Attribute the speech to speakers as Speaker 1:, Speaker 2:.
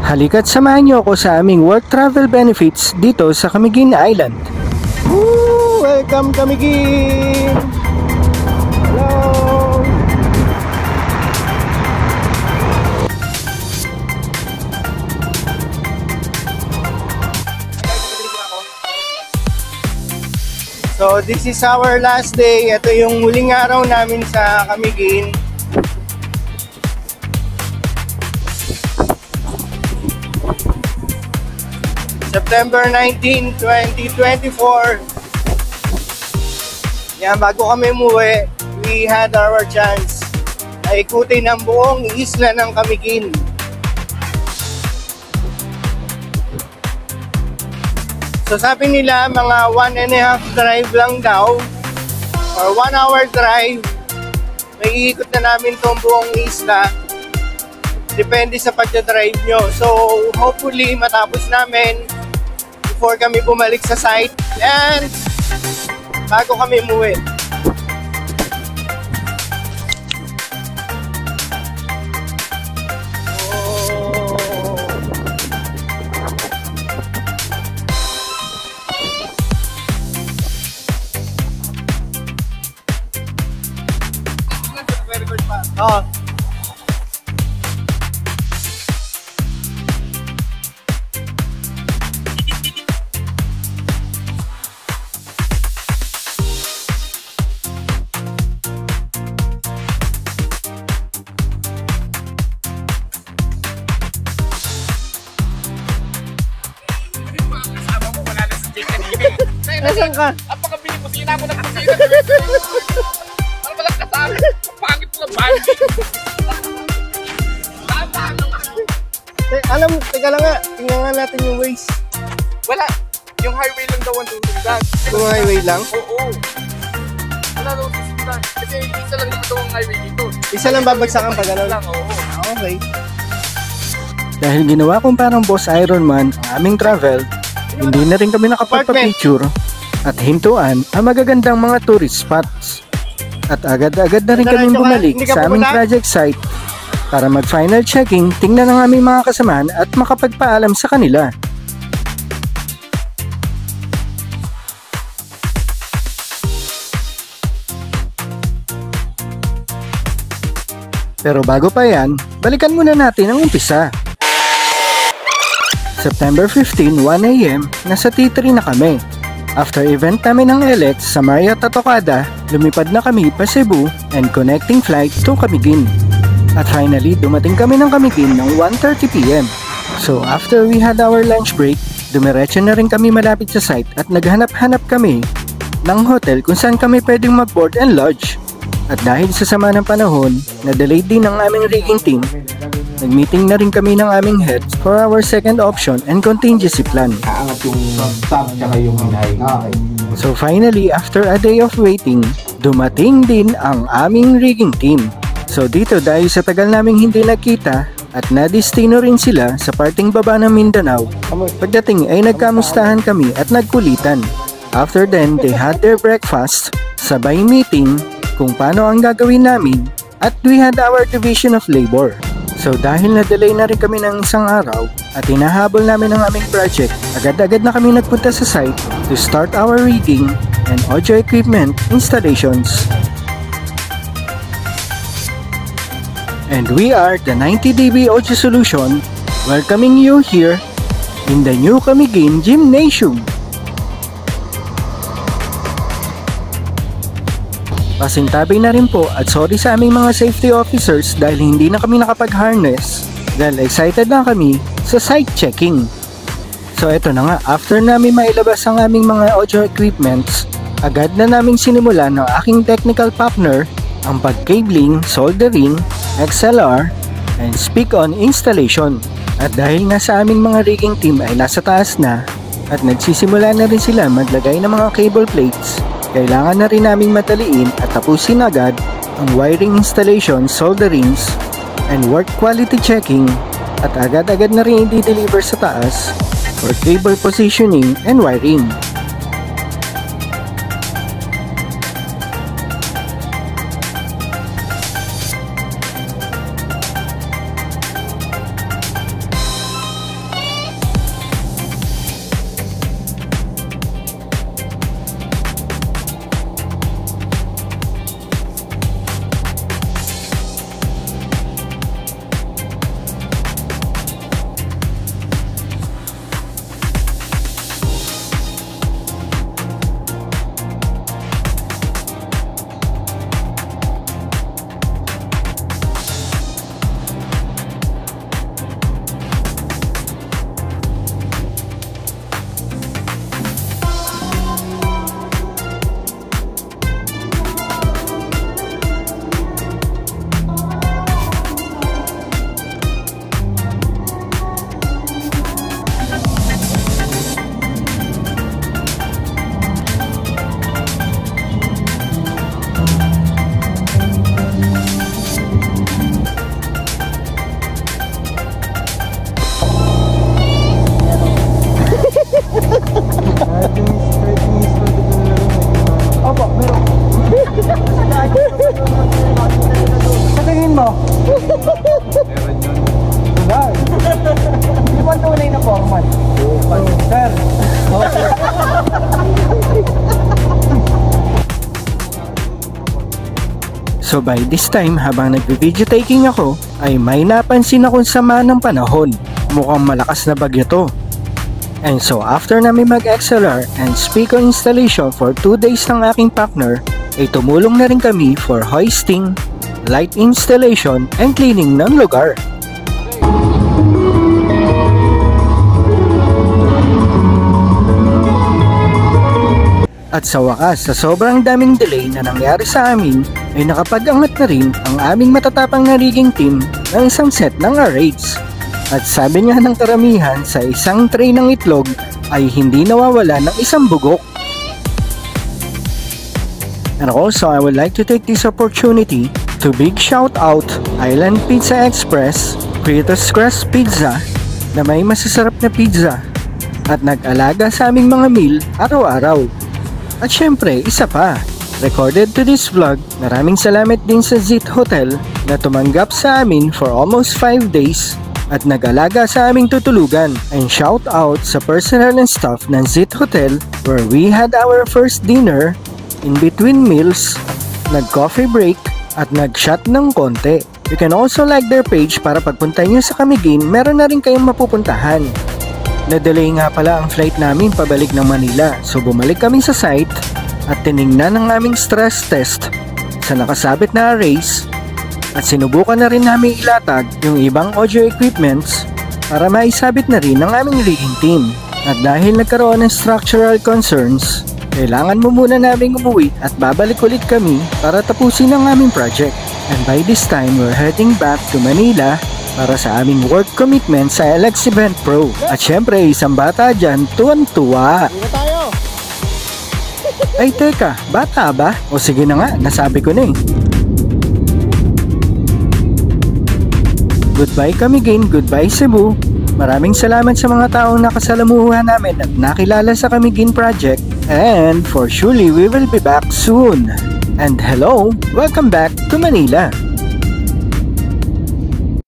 Speaker 1: Halika't samahan niyo ako sa aming work travel benefits dito sa Camiguin Island. Woo! Welcome Camiguin! Hello! So this is our last day. Ito yung huling araw namin sa Camiguin. September 19, 2024. Yan, bago kami umuwi, we had our chance na ikutin ang buong isla ng Camiguin. So sabi nila mga 1.5 drive lang daw or 1 hour drive, may iikot na namin tong buong isla. Depende sa pagdadrive nyo. So hopefully matapos namin before kami bumalik sa site and bago kami umuwi. Oh. Nasaan ka?
Speaker 2: Apakabili ko sina ko ng kusina. Ano walang kasama? Pangit ko ng bandi.
Speaker 1: Teka lang nga, tingnan nga natin yung ways.
Speaker 2: Wala. Yung highway lang daw ang susundan.
Speaker 1: Yung highway lang?
Speaker 2: Oo. Wala daw susundan. Kasi isa lang naman daw ang highway dito.
Speaker 1: Isa lang babagsakan pa gano'n?
Speaker 2: Lang, oo.
Speaker 1: Okay. Dahil ginawa kong parang Boss Ironman ang aming travel, hindi na rin kami nakapagpa-picture at hintuan ang magagandang mga tourist spots. At agad-agad na rin kami bumalik sa aming project site para mag-final checking, tingnan ang aming mga kasamahan at makapagpaalam sa kanila. Pero bago pa yan, balikan muna natin ang umpisa. September 15, 1 AM, nasa T3 na kami. After event namin ng LX sa Marriott Tocada, lumipad na kami pa Cebu and connecting flight to Camiguin. At finally, dumating kami ng Camiguin ng 1:30 PM. So after we had our lunch break, dumiretso na rin kami malapit sa site at naghanap-hanap kami ng hotel kung saan kami pwedeng mag-board and lodge. At dahil sa sama ng panahon, na-delayed din ang aming rigging team, nag-meeting na rin kami ng aming heads for our second option and contingency plan.
Speaker 3: Aangat yung top tsaka yung hinay. Okay.
Speaker 1: So finally, after a day of waiting, dumating din ang aming rigging team. So dito dahil sa tagal naming hindi nagkita at na-destino rin sila sa parting baba ng Mindanao, pagdating ay nagkamustahan kami at nagkulitan. After then, they had their breakfast, sabay meeting kung paano ang gagawin namin at we had our division of labor. So dahil na-delay na rin kami ng isang araw at hinahabol namin ang aming project, agad-agad na kami nagpunta sa site to start our rigging and audio equipment installations. And we are the 90dB Audio Solution welcoming you here in the new Camiguin Gymnasium. Pasintabi na rin po at sorry sa aming mga safety officers dahil hindi na kami nakapag-harness dahil excited na kami sa site checking. So eto na nga, after namin mailabas ang aming mga audio equipments, agad na naming sinimula ng aking technical partner ang pag-cabling, soldering, XLR, and speak-on installation. At dahil nga sa aming mga rigging team ay nasa taas na at nagsisimula na rin sila maglagay ng mga cable plates, kailangan na rin naming mataliin at tapusin agad ang wiring installation, solderings, and work quality checking at agad-agad na rin i-deliver sa taas for cable positioning and wiring. foreman. Sir. So by this time, habang nagbe-video taking ako, ay may napansin akong sama ng panahon. Mukhang malakas na bagyo to. And so after namin mag-XLR and speaker installation for 2 days ng aking partner, ay tumulong na rin kami for hoisting, light installation, and cleaning ng lugar. At sa wakas, sa sobrang daming delay na nangyari sa amin, ay nakapag-angat na rin ang aming matatapang na rigging team ng isang set ng arrays. At sabi nga ng karamihan, sa isang tray ng itlog ay hindi nawawala ng isang bugok. And also, I would like to take this opportunity to big shout out Island Pizza Express, Fritos Crust Pizza, na may masasarap na pizza at nag-alaga sa aming mga meal araw-araw. At syempre, isa pa, recorded to this vlog, maraming salamat din sa Zit Hotel na tumanggap sa amin for almost 5 days at nag-alaga sa aming tutulugan. And shout out sa personnel and staff ng Zit Hotel where we had our first dinner, in between meals, nag-coffee break at nag-shot ng konti. You can also like their page para pagpunta nyo sa Camiguin, meron na rin kayong mapupuntahan. Na-delay nga pala ang flight namin pabalik ng Manila, so bumalik kami sa site at tiningnan ang aming stress test sa nakasabit na arrays at sinubukan na rin namin ilatag yung ibang audio equipments para maisabit na rin ng aming rigging team. At dahil nagkaroon ng structural concerns, kailangan mo muna namin umuwi at babalik ulit kami para tapusin ang aming project. And by this time, we're heading back to Manila para sa aming work commitment sa LX Event Pro. At syempre, isang bata dyan, tuwan-tuwa. Ay teka, bata ba? O sige na nga, nasabi ko na eh. Goodbye Camiguin, goodbye Cebu. Maraming salamat sa mga taong nakasalamuhan namin at nakilala sa Camiguin Project. And for surely we will be back soon. And hello, welcome back to Manila.